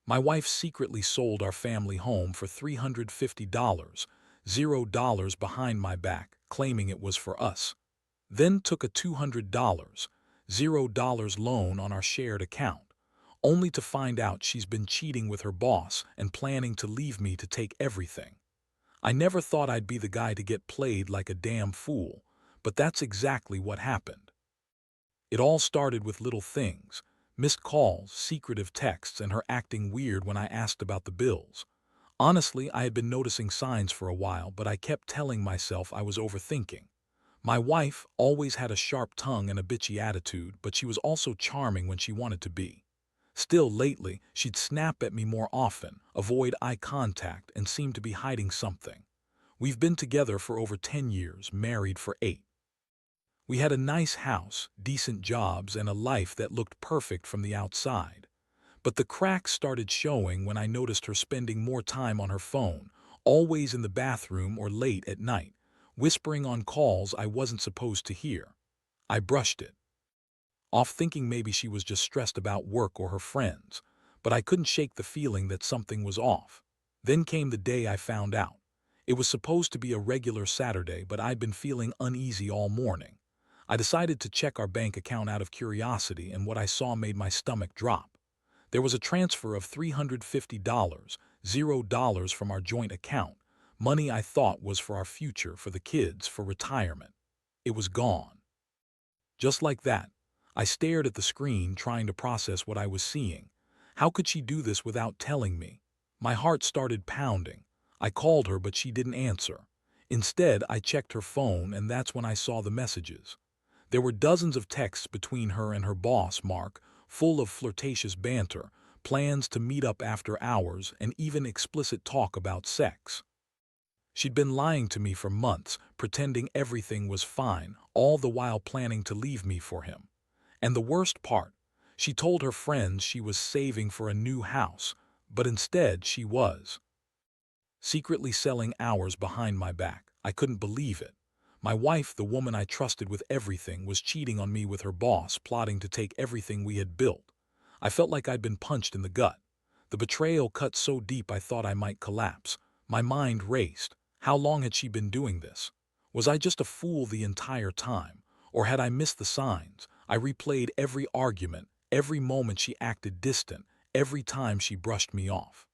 My wife secretly sold our family home for $350, $0 behind my back, claiming it was for us. Then took a $200, $0 loan on our shared account, only to find out she's been cheating with her boss and planning to leave me to take everything. I never thought I'd be the guy to get played like a damn fool, but that's exactly what happened. It all started with little things: missed calls, secretive texts, and her acting weird when I asked about the bills. Honestly, I had been noticing signs for a while, but I kept telling myself I was overthinking. My wife always had a sharp tongue and a bitchy attitude, but she was also charming when she wanted to be. Still, lately, she'd snap at me more often, avoid eye contact, and seem to be hiding something. We've been together for over 10 years, married for 8. We had a nice house, decent jobs, and a life that looked perfect from the outside. But the cracks started showing when I noticed her spending more time on her phone, always in the bathroom or late at night, whispering on calls I wasn't supposed to hear. I brushed it off, thinking maybe she was just stressed about work or her friends, but I couldn't shake the feeling that something was off. Then came the day I found out. It was supposed to be a regular Saturday, but I'd been feeling uneasy all morning. I decided to check our bank account out of curiosity, and what I saw made my stomach drop. There was a transfer of $350, $0 from our joint account, money I thought was for our future, for the kids, for retirement. It was gone. Just like that. I stared at the screen, trying to process what I was seeing. How could she do this without telling me? My heart started pounding. I called her, but she didn't answer. Instead, I checked her phone, and that's when I saw the messages. There were dozens of texts between her and her boss, Mark, full of flirtatious banter, plans to meet up after hours, and even explicit talk about sex. She'd been lying to me for months, pretending everything was fine, all the while planning to leave me for him. And the worst part, she told her friends she was saving for a new house, but instead she was secretly selling hours behind my back. I couldn't believe it. My wife, the woman I trusted with everything, was cheating on me with her boss, plotting to take everything we had built. I felt like I'd been punched in the gut. The betrayal cut so deep I thought I might collapse. My mind raced. How long had she been doing this? Was I just a fool the entire time? Or had I missed the signs? I replayed every argument, every moment she acted distant, every time she brushed me off.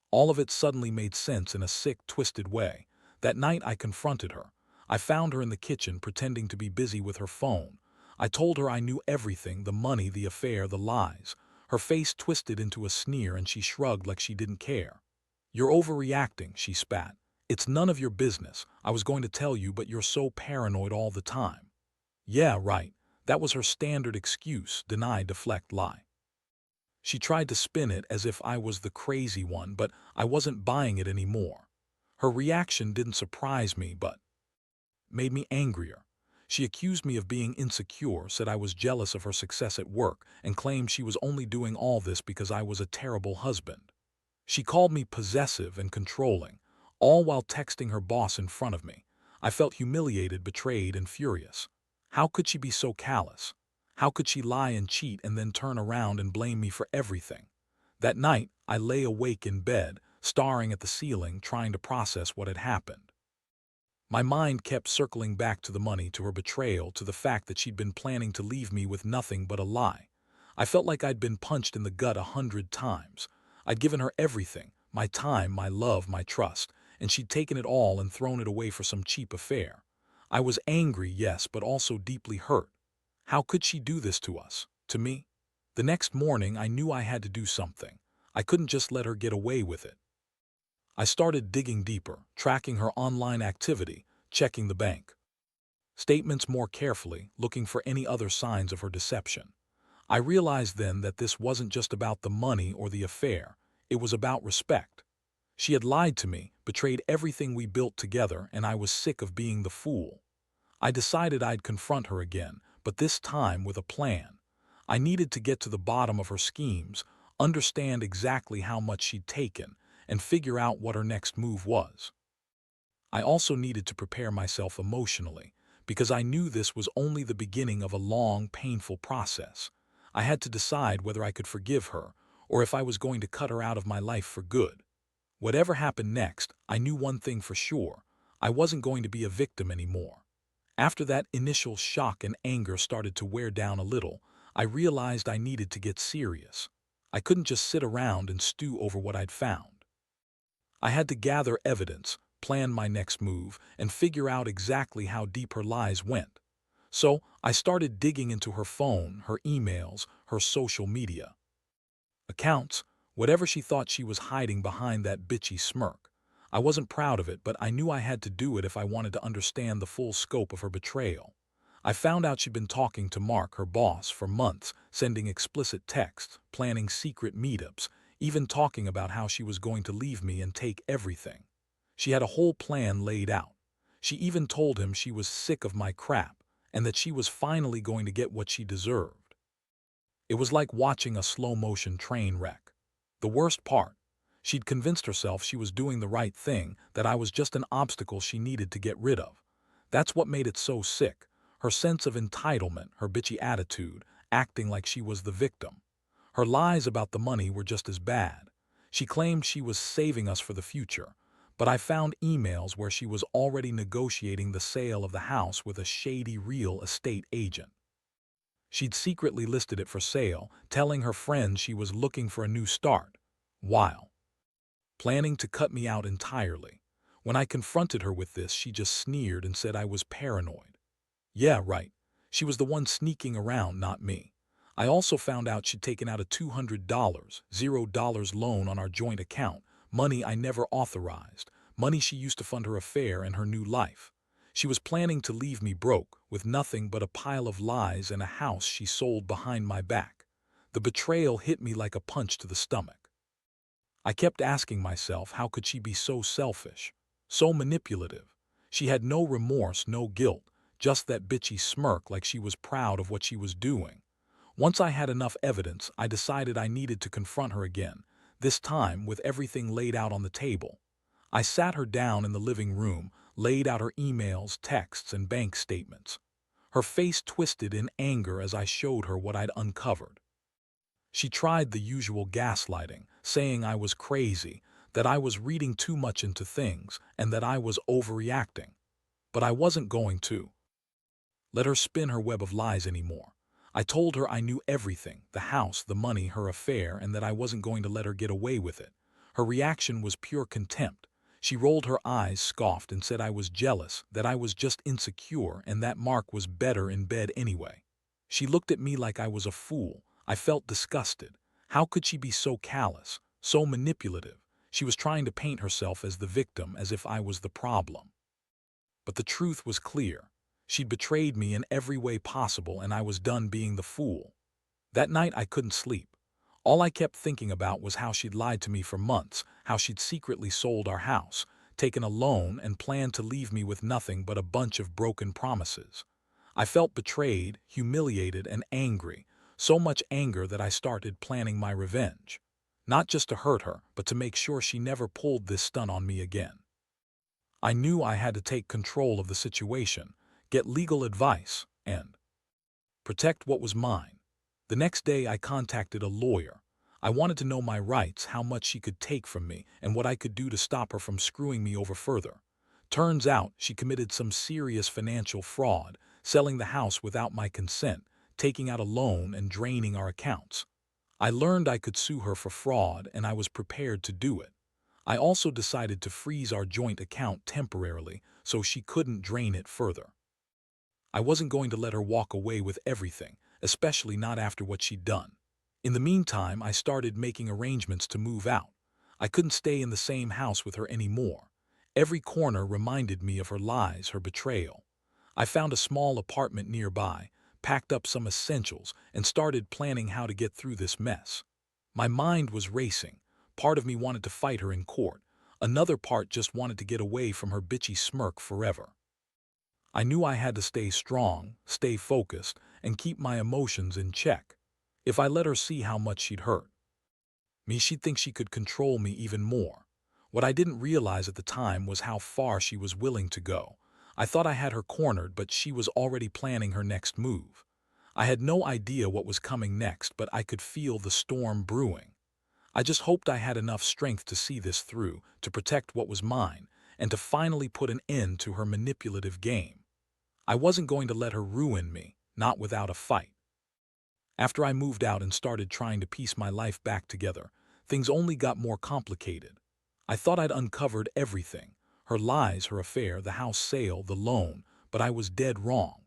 All of it suddenly made sense in a sick, twisted way. That night I confronted her. I found her in the kitchen pretending to be busy with her phone. I told her I knew everything: the money, the affair, the lies. Her face twisted into a sneer, and she shrugged like she didn't care. "You're overreacting," she spat. "It's none of your business. I was going to tell you, but you're so paranoid all the time." Yeah, right. That was her standard excuse: deny, deflect, lie. She tried to spin it as if I was the crazy one, but I wasn't buying it anymore. Her reaction didn't surprise me, but made me angrier. She accused me of being insecure, said I was jealous of her success at work, and claimed she was only doing all this because I was a terrible husband. She called me possessive and controlling, all while texting her boss in front of me. I felt humiliated, betrayed, and furious. How could she be so callous? How could she lie and cheat and then turn around and blame me for everything? That night, I lay awake in bed, staring at the ceiling, trying to process what had happened. My mind kept circling back to the money, to her betrayal, to the fact that she'd been planning to leave me with nothing but a lie. I felt like I'd been punched in the gut 100 times. I'd given her everything: my time, my love, my trust, and she'd taken it all and thrown it away for some cheap affair. I was angry, yes, but also deeply hurt. How could she do this to us, to me? The next morning, I knew I had to do something. I couldn't just let her get away with it. I started digging deeper, tracking her online activity, checking the bank statements more carefully, looking for any other signs of her deception. I realized then that this wasn't just about the money or the affair. It was about respect. She had lied to me, betrayed everything we built together, and I was sick of being the fool. I decided I'd confront her again, but this time with a plan. I needed to get to the bottom of her schemes, understand exactly how much she'd taken, and figure out what her next move was. I also needed to prepare myself emotionally, because I knew this was only the beginning of a long, painful process. I had to decide whether I could forgive her, or if I was going to cut her out of my life for good. Whatever happened next, I knew one thing for sure. I wasn't going to be a victim anymore. After that initial shock and anger started to wear down a little, I realized I needed to get serious. I couldn't just sit around and stew over what I'd found. I had to gather evidence, plan my next move, and figure out exactly how deep her lies went. So I started digging into her phone, her emails, her social media accounts, whatever she thought she was hiding behind that bitchy smirk. I wasn't proud of it, but I knew I had to do it if I wanted to understand the full scope of her betrayal. I found out she'd been talking to Mark, her boss, for months, sending explicit texts, planning secret meetups, even talking about how she was going to leave me and take everything. She had a whole plan laid out. She even told him she was sick of my crap and that she was finally going to get what she deserved. It was like watching a slow-motion train wreck. The worst part, she'd convinced herself she was doing the right thing, that I was just an obstacle she needed to get rid of. That's what made it so sick. Her sense of entitlement, her bitchy attitude, acting like she was the victim. Her lies about the money were just as bad. She claimed she was saving us for the future, but I found emails where she was already negotiating the sale of the house with a shady real estate agent. She'd secretly listed it for sale, telling her friends she was looking for a new start, while planning to cut me out entirely. When I confronted her with this, she just sneered and said I was paranoid. Yeah, right. She was the one sneaking around, not me. I also found out she'd taken out a $200 loan on our joint account, money I never authorized, money she used to fund her affair and her new life. She was planning to leave me broke, with nothing but a pile of lies and a house she sold behind my back. The betrayal hit me like a punch to the stomach. I kept asking myself, how could she be so selfish, so manipulative? She had no remorse, no guilt, just that bitchy smirk like she was proud of what she was doing. Once I had enough evidence, I decided I needed to confront her again, this time with everything laid out on the table. I sat her down in the living room, laid out her emails, texts, and bank statements. Her face twisted in anger as I showed her what I'd uncovered. She tried the usual gaslighting, saying I was crazy, that I was reading too much into things, and that I was overreacting. But I wasn't going to let her spin her web of lies anymore. I told her I knew everything, the house, the money, her affair, and that I wasn't going to let her get away with it. Her reaction was pure contempt. She rolled her eyes, scoffed, and said I was jealous, that I was just insecure, and that Mark was better in bed anyway. She looked at me like I was a fool. I felt disgusted. How could she be so callous, so manipulative? She was trying to paint herself as the victim, as if I was the problem. But the truth was clear. She'd betrayed me in every way possible, and I was done being the fool. That night I couldn't sleep. All I kept thinking about was how she'd lied to me for months, how she'd secretly sold our house, taken a loan, and planned to leave me with nothing but a bunch of broken promises. I felt betrayed, humiliated, and angry, so much anger that I started planning my revenge. Not just to hurt her, but to make sure she never pulled this stunt on me again. I knew I had to take control of the situation, get legal advice, and protect what was mine. The next day I contacted a lawyer. I wanted to know my rights, how much she could take from me, and what I could do to stop her from screwing me over further. Turns out she committed some serious financial fraud, selling the house without my consent, taking out a loan, and draining our accounts. I learned I could sue her for fraud, and I was prepared to do it. I also decided to freeze our joint account temporarily so she couldn't drain it further. I wasn't going to let her walk away with everything, especially not after what she'd done. In the meantime, I started making arrangements to move out. I couldn't stay in the same house with her anymore. Every corner reminded me of her lies, her betrayal. I found a small apartment nearby, packed up some essentials, and started planning how to get through this mess. My mind was racing. Part of me wanted to fight her in court. Another part just wanted to get away from her bitchy smirk forever. I knew I had to stay strong, stay focused, and keep my emotions in check. If I let her see how much she'd hurt me, she'd think she could control me even more. What I didn't realize at the time was how far she was willing to go. I thought I had her cornered, but she was already planning her next move. I had no idea what was coming next, but I could feel the storm brewing. I just hoped I had enough strength to see this through, to protect what was mine, and to finally put an end to her manipulative game. I wasn't going to let her ruin me, not without a fight. After I moved out and started trying to piece my life back together, things only got more complicated. I thought I'd uncovered everything: her lies, her affair, the house sale, the loan, but I was dead wrong.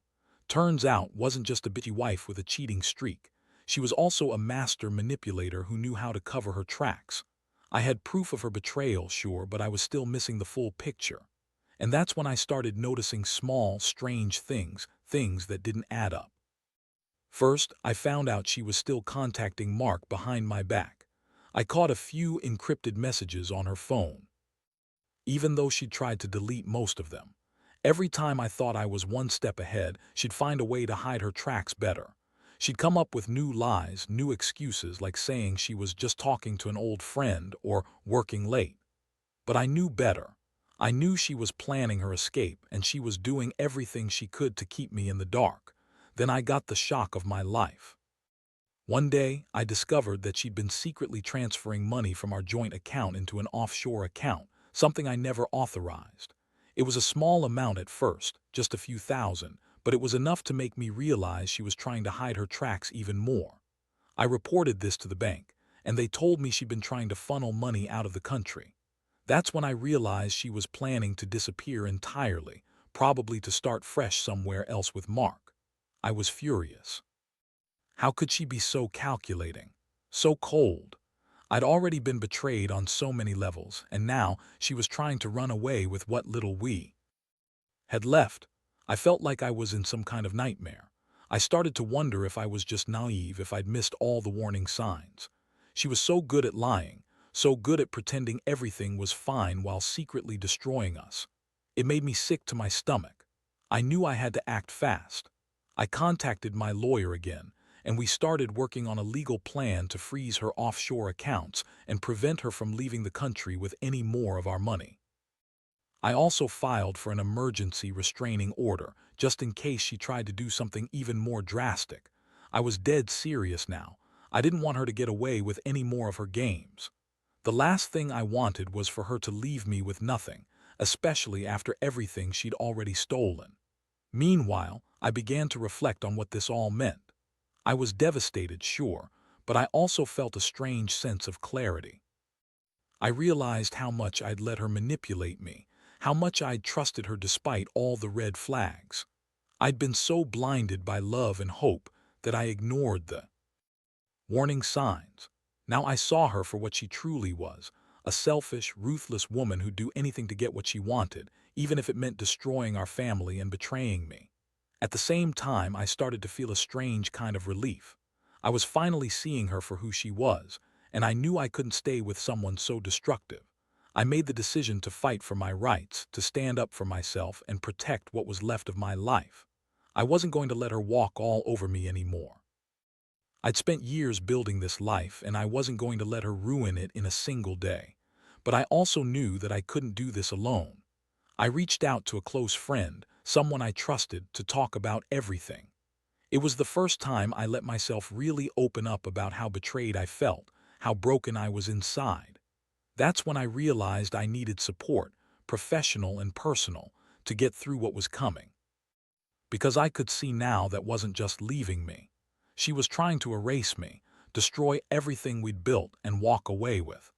Turns out, wasn't just a bitchy wife with a cheating streak. She was also a master manipulator who knew how to cover her tracks. I had proof of her betrayal, sure, but I was still missing the full picture. And that's when I started noticing small, strange things that didn't add up. First, I found out she was still contacting Mark behind my back. I caught a few encrypted messages on her phone, even though she'd tried to delete most of them. Every time I thought I was one step ahead, she'd find a way to hide her tracks better. She'd come up with new lies, new excuses, like saying she was just talking to an old friend or working late. But I knew better. I knew she was planning her escape, and she was doing everything she could to keep me in the dark. Then I got the shock of my life. One day, I discovered that she'd been secretly transferring money from our joint account into an offshore account, something I never authorized. It was a small amount at first, just a few thousand, but it was enough to make me realize she was trying to hide her tracks even more. I reported this to the bank, and they told me she'd been trying to funnel money out of the country. That's when I realized she was planning to disappear entirely, probably to start fresh somewhere else with Mark. I was furious. How could she be so calculating, so cold? I'd already been betrayed on so many levels, and now she was trying to run away with what little we had left. I felt like I was in some kind of nightmare. I started to wonder if I was just naive, if I'd missed all the warning signs. She was so good at lying, so good at pretending everything was fine while secretly destroying us. It made me sick to my stomach. I knew I had to act fast. I contacted my lawyer again, and we started working on a legal plan to freeze her offshore accounts and prevent her from leaving the country with any more of our money. I also filed for an emergency restraining order, just in case she tried to do something even more drastic. I was dead serious now. I didn't want her to get away with any more of her games. The last thing I wanted was for her to leave me with nothing, especially after everything she'd already stolen. Meanwhile, I began to reflect on what this all meant. I was devastated, sure, but I also felt a strange sense of clarity. I realized how much I'd let her manipulate me, how much I'd trusted her despite all the red flags. I'd been so blinded by love and hope that I ignored the warning signs. Now I saw her for what she truly was, a selfish, ruthless woman who'd do anything to get what she wanted, even if it meant destroying our family and betraying me. At the same time, I started to feel a strange kind of relief. I was finally seeing her for who she was, and I knew I couldn't stay with someone so destructive. I made the decision to fight for my rights, to stand up for myself and protect what was left of my life. I wasn't going to let her walk all over me anymore. I'd spent years building this life, and I wasn't going to let her ruin it in a single day. But I also knew that I couldn't do this alone. I reached out to a close friend, someone I trusted, to talk about everything. It was the first time I let myself really open up about how betrayed I felt, how broken I was inside. That's when I realized I needed support, professional and personal, to get through what was coming. Because I could see now that wasn't just leaving me. She was trying to erase me, destroy everything we'd built, and walk away with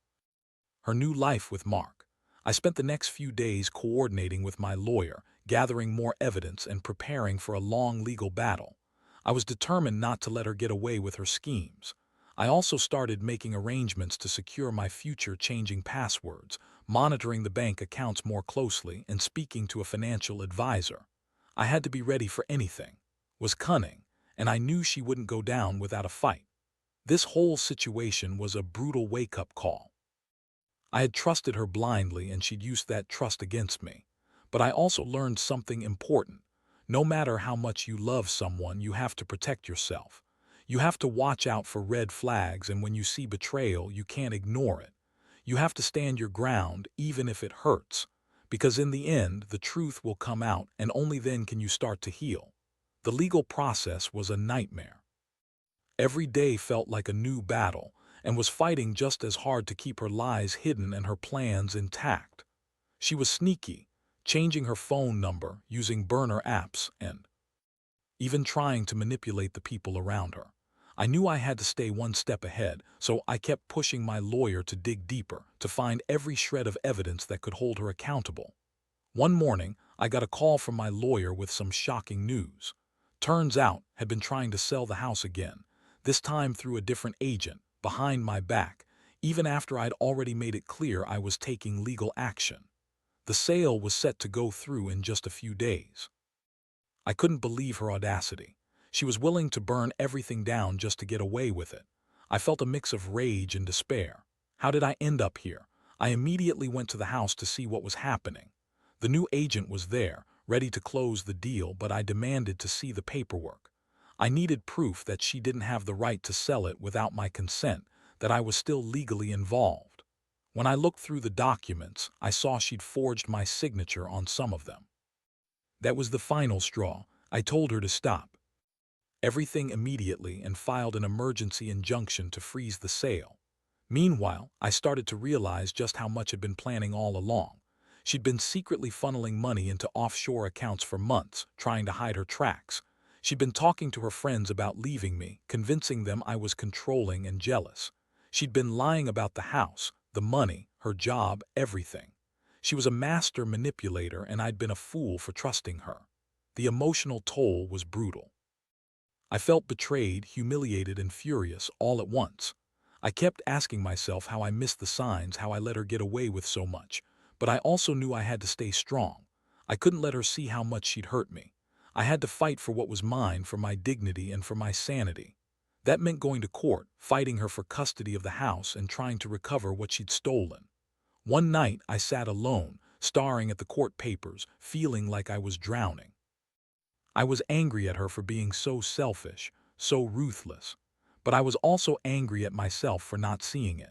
her new life with Mark. I spent the next few days coordinating with my lawyer, gathering more evidence and preparing for a long legal battle. I was determined not to let her get away with her schemes. I also started making arrangements to secure my future, changing passwords, monitoring the bank accounts more closely, and speaking to a financial advisor. I had to be ready for anything. Was cunning, and I knew she wouldn't go down without a fight. This whole situation was a brutal wake-up call. I had trusted her blindly, and she'd used that trust against me. But I also learned something important. No matter how much you love someone, you have to protect yourself. You have to watch out for red flags, and when you see betrayal, you can't ignore it. You have to stand your ground, even if it hurts. Because in the end, the truth will come out, and only then can you start to heal. The legal process was a nightmare. Every day felt like a new battle, and was fighting just as hard to keep her lies hidden and her plans intact. She was sneaky, changing her phone number, using burner apps, and even trying to manipulate the people around her. I knew I had to stay one step ahead, so I kept pushing my lawyer to dig deeper, to find every shred of evidence that could hold her accountable. One morning, I got a call from my lawyer with some shocking news. Turns out, had been trying to sell the house again, this time through a different agent, behind my back, even after I'd already made it clear I was taking legal action. The sale was set to go through in just a few days. I couldn't believe her audacity. She was willing to burn everything down just to get away with it. I felt a mix of rage and despair. How did I end up here? I immediately went to the house to see what was happening. The new agent was there, ready to close the deal, but I demanded to see the paperwork. I needed proof that she didn't have the right to sell it without my consent, that I was still legally involved. When I looked through the documents, I saw she'd forged my signature on some of them. That was the final straw. I told her to stop everything immediately and filed an emergency injunction to freeze the sale. Meanwhile, I started to realize just how much had been planning all along. She'd been secretly funneling money into offshore accounts for months, trying to hide her tracks. She'd been talking to her friends about leaving me, convincing them I was controlling and jealous. She'd been lying about the house, the money, her job, everything. She was a master manipulator, and I'd been a fool for trusting her. The emotional toll was brutal. I felt betrayed, humiliated, and furious all at once. I kept asking myself how I missed the signs, how I let her get away with so much. But I also knew I had to stay strong. I couldn't let her see how much she'd hurt me. I had to fight for what was mine, for my dignity and for my sanity. That meant going to court, fighting her for custody of the house, and trying to recover what she'd stolen. One night, I sat alone, staring at the court papers, feeling like I was drowning. I was angry at her for being so selfish, so ruthless. But I was also angry at myself for not seeing it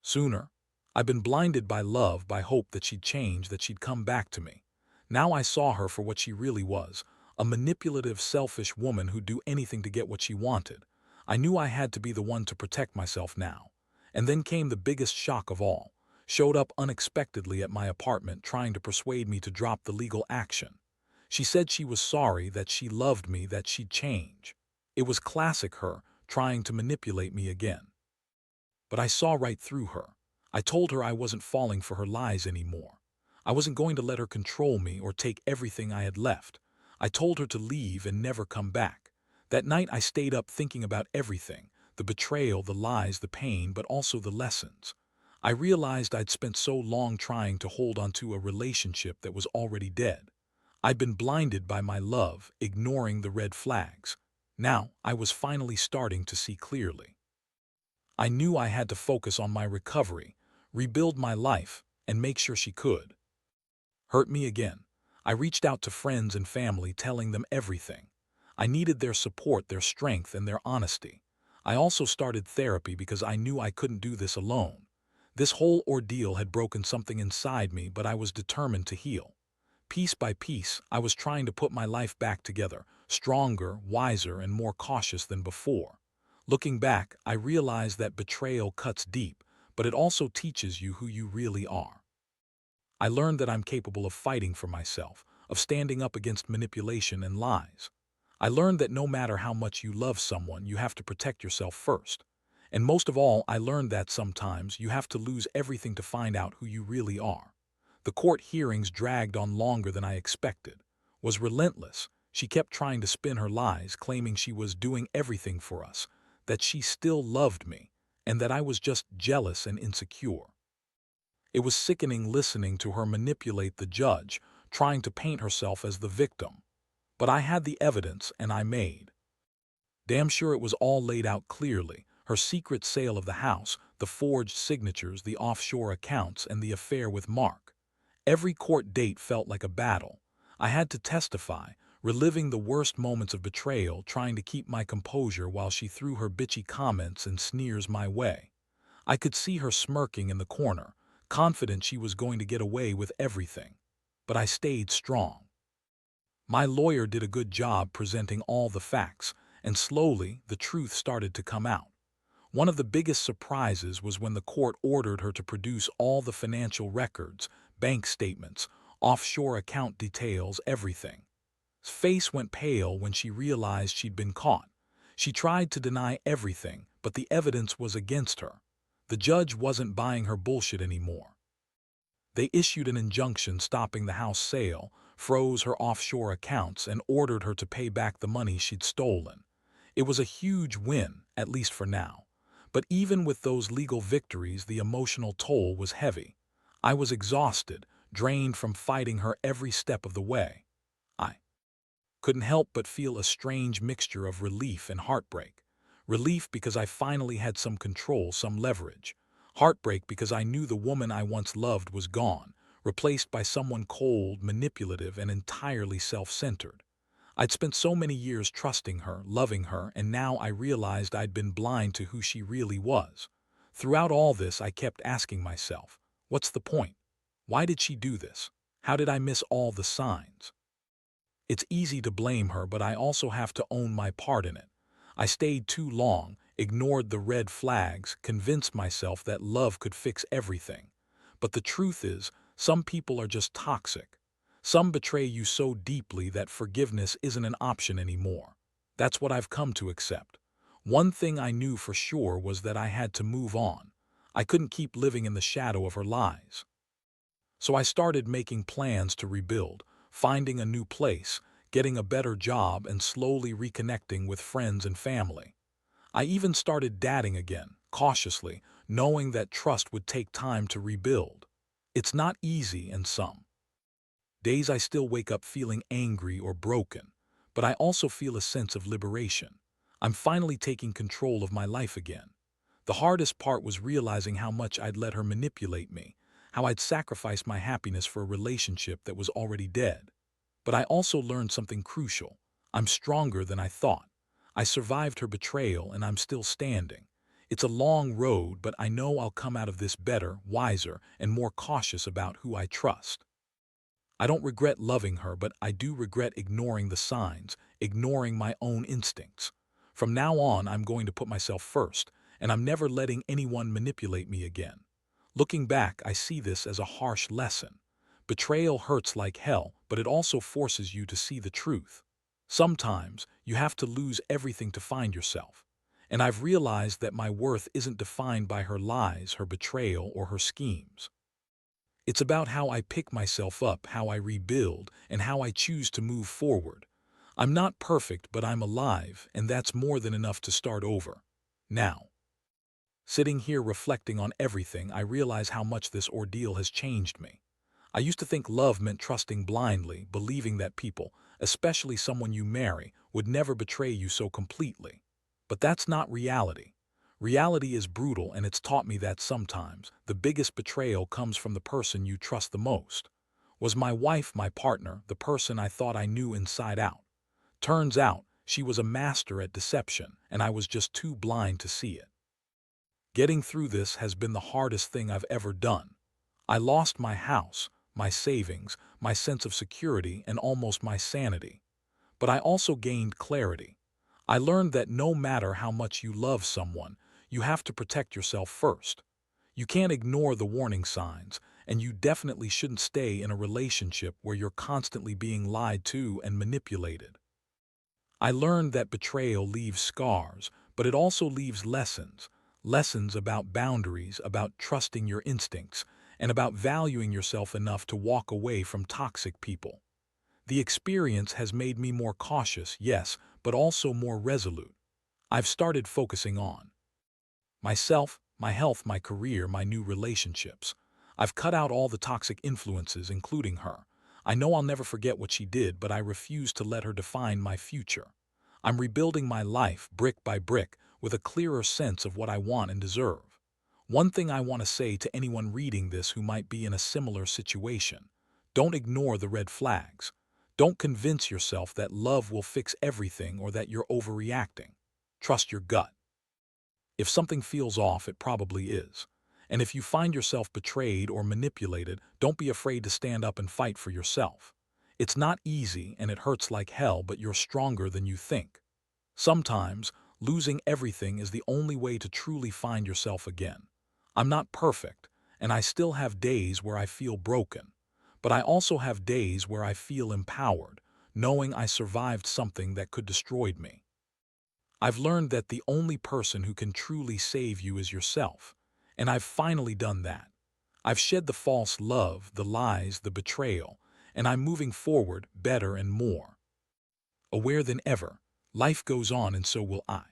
sooner. I'd been blinded by love, by hope that she'd change, that she'd come back to me. Now I saw her for what she really was, a manipulative, selfish woman who'd do anything to get what she wanted. I knew I had to be the one to protect myself now. And then came the biggest shock of all. Showed up unexpectedly at my apartment, trying to persuade me to drop the legal action. She said she was sorry, that she loved me, that she'd change. It was classic her, trying to manipulate me again. But I saw right through her. I told her I wasn't falling for her lies anymore. I wasn't going to let her control me or take everything I had left. I told her to leave and never come back. That night I stayed up thinking about everything, the betrayal, the lies, the pain, but also the lessons. I realized I'd spent so long trying to hold onto a relationship that was already dead. I'd been blinded by my love, ignoring the red flags. Now I was finally starting to see clearly. I knew I had to focus on my recovery, rebuild my life, and make sure she could hurt me again. I reached out to friends and family, telling them everything. I needed their support, their strength, and their honesty. I also started therapy because I knew I couldn't do this alone. This whole ordeal had broken something inside me, but I was determined to heal. Piece by piece, I was trying to put my life back together, stronger, wiser, and more cautious than before. Looking back, I realized that betrayal cuts deep, but it also teaches you who you really are. I learned that I'm capable of fighting for myself, of standing up against manipulation and lies. I learned that no matter how much you love someone, you have to protect yourself first. And most of all, I learned that sometimes you have to lose everything to find out who you really are. The court hearings dragged on longer than I expected. Was relentless. She kept trying to spin her lies, claiming she was doing everything for us, that she still loved me, and that I was just jealous and insecure. It was sickening listening to her manipulate the judge, trying to paint herself as the victim. But I had the evidence, and I made damn sure it was all laid out clearly: her secret sale of the house, the forged signatures, the offshore accounts, and the affair with Mark. Every court date felt like a battle. I had to testify, reliving the worst moments of betrayal, trying to keep my composure while she threw her bitchy comments and sneers my way. I could see her smirking in the corner, confident she was going to get away with everything. But I stayed strong. My lawyer did a good job presenting all the facts, and slowly the truth started to come out. One of the biggest surprises was when the court ordered her to produce all the financial records, bank statements, offshore account details, everything. Face went pale when she realized she'd been caught. She tried to deny everything, but the evidence was against her. The judge wasn't buying her bullshit anymore. They issued an injunction stopping the house sale, froze her offshore accounts, and ordered her to pay back the money she'd stolen. It was a huge win, at least for now. But even with those legal victories, the emotional toll was heavy. I was exhausted, drained from fighting her every step of the way. I couldn't help but feel a strange mixture of relief and heartbreak. Relief because I finally had some control, some leverage. Heartbreak because I knew the woman I once loved was gone, replaced by someone cold, manipulative, and entirely self-centered. I'd spent so many years trusting her, loving her, and now I realized I'd been blind to who she really was. Throughout all this, I kept asking myself, what's the point? Why did she do this? How did I miss all the signs? It's easy to blame her, but I also have to own my part in it. I stayed too long, ignored the red flags, convinced myself that love could fix everything. But the truth is, some people are just toxic. Some betray you so deeply that forgiveness isn't an option anymore. That's what I've come to accept. One thing I knew for sure was that I had to move on. I couldn't keep living in the shadow of her lies. So I started making plans to rebuild, finding a new place, getting a better job, and slowly reconnecting with friends and family. I even started dating again, cautiously, knowing that trust would take time to rebuild. It's not easy, and some days I still wake up feeling angry or broken, but I also feel a sense of liberation. I'm finally taking control of my life again. The hardest part was realizing how much I'd let her manipulate me, how I'd sacrificed my happiness for a relationship that was already dead. But I also learned something crucial. I'm stronger than I thought. I survived her betrayal, and I'm still standing. It's a long road, but I know I'll come out of this better, wiser, and more cautious about who I trust. I don't regret loving her, but I do regret ignoring the signs, ignoring my own instincts. From now on, I'm going to put myself first, and I'm never letting anyone manipulate me again. Looking back, I see this as a harsh lesson. Betrayal hurts like hell, but it also forces you to see the truth. Sometimes, you have to lose everything to find yourself. And I've realized that my worth isn't defined by her lies, her betrayal, or her schemes. It's about how I pick myself up, how I rebuild, and how I choose to move forward. I'm not perfect, but I'm alive, and that's more than enough to start over. Now, sitting here reflecting on everything, I realize how much this ordeal has changed me. I used to think love meant trusting blindly, believing that people, especially someone you marry, would never betray you so completely. But that's not reality. Reality is brutal, and it's taught me that sometimes the biggest betrayal comes from the person you trust the most. Was my wife, my partner, the person I thought I knew inside out? Turns out, she was a master at deception, and I was just too blind to see it. Getting through this has been the hardest thing I've ever done. I lost my house, my savings, my sense of security, and almost my sanity. But I also gained clarity. I learned that no matter how much you love someone, you have to protect yourself first. You can't ignore the warning signs, and you definitely shouldn't stay in a relationship where you're constantly being lied to and manipulated. I learned that betrayal leaves scars, but it also leaves lessons. Lessons about boundaries, about trusting your instincts, and about valuing yourself enough to walk away from toxic people. The experience has made me more cautious, yes, but also more resolute. I've started focusing on myself, my health, my career, my new relationships. I've cut out all the toxic influences, including her. I know I'll never forget what she did, but I refuse to let her define my future. I'm rebuilding my life, brick by brick, with a clearer sense of what I want and deserve. One thing I want to say to anyone reading this who might be in a similar situation: don't ignore the red flags. Don't convince yourself that love will fix everything or that you're overreacting. Trust your gut. If something feels off, it probably is. And if you find yourself betrayed or manipulated, don't be afraid to stand up and fight for yourself. It's not easy and it hurts like hell, but you're stronger than you think. Sometimes, Losing everything is the only way to truly find yourself again. I'm not perfect, and I still have days where I feel broken. But I also have days where I feel empowered, knowing I survived something that could destroy me. I've learned that the only person who can truly save you is yourself, and I've finally done that. I've shed the false love, the lies, the betrayal, and I'm moving forward better and more aware than ever. Life goes on, and so will I.